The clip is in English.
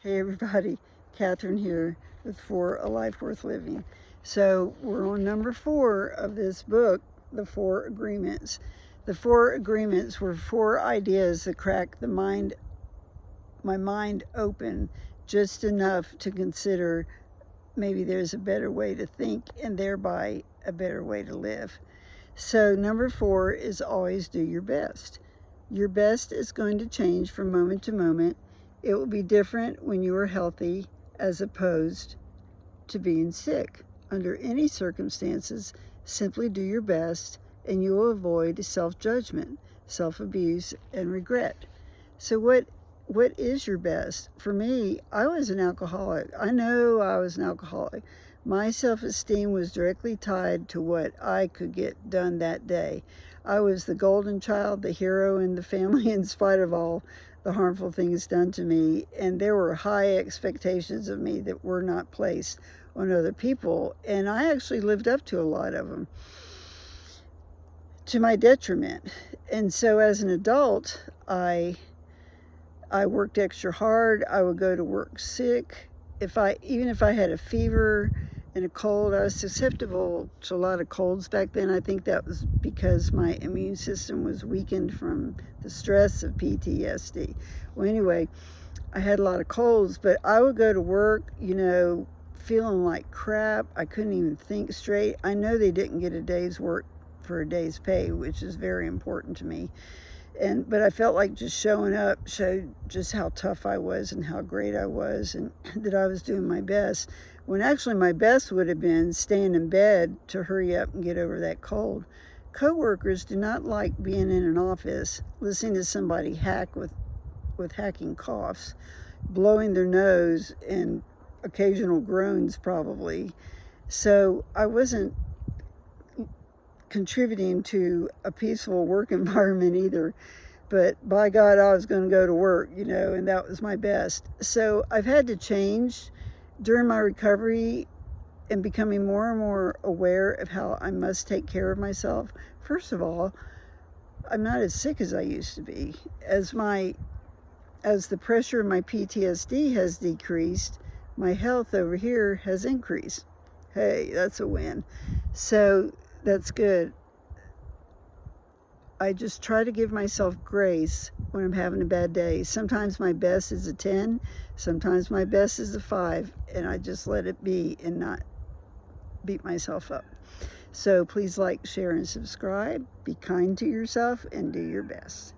Hey everybody, Catherine here with For a Life Worth Living. So we're on number 4 of this book, The 4 Agreements. The 4 Agreements were 4 ideas that cracked my mind open just enough to consider maybe there's a better way to think and thereby a better way to live. So number 4 is always do your best. Your best is going to change from moment to moment. It will be different when you are healthy as opposed to being sick. Under any circumstances, simply do your best and you will avoid self-judgment, self-abuse, and regret. So what is your best? For me, I was an alcoholic. I know I was an alcoholic. My self-esteem was directly tied to what I could get done that day. I was the golden child, the hero in the family in spite of all the harmful things done to me, and there were high expectations of me that were not placed on other people, and I actually lived up to a lot of them to my detriment. And so as an adult, I worked extra hard. I would go to work sick. Even if I had a fever and a cold, I was susceptible to a lot of colds back then. I think that was because my immune system was weakened from the stress of PTSD. Well, anyway, I had a lot of colds, but I would go to work, feeling like crap. I couldn't even think straight. I know they didn't get a day's work for a day's pay, which is very important to me. But I felt like just showing up showed just how tough I was and how great I was and that I was doing my best, when actually my best would have been staying in bed to hurry up and get over that cold. Coworkers do not like being in an office, listening to somebody hack with hacking coughs, blowing their nose, and occasional groans probably. So I wasn't contributing to a peaceful work environment either. But by God, I was going to go to work, and that was my best. So I've had to change during my recovery and becoming more and more aware of how I must take care of myself. First of all, I'm not as sick as I used to be. As the pressure of my PTSD has decreased, my health over here has increased. Hey, that's a win. So that's good. I just try to give myself grace when I'm having a bad day. Sometimes my best is a 10, sometimes my best is a 5, and I just let it be and not beat myself up. So please like, share, and subscribe. Be kind to yourself and do your best.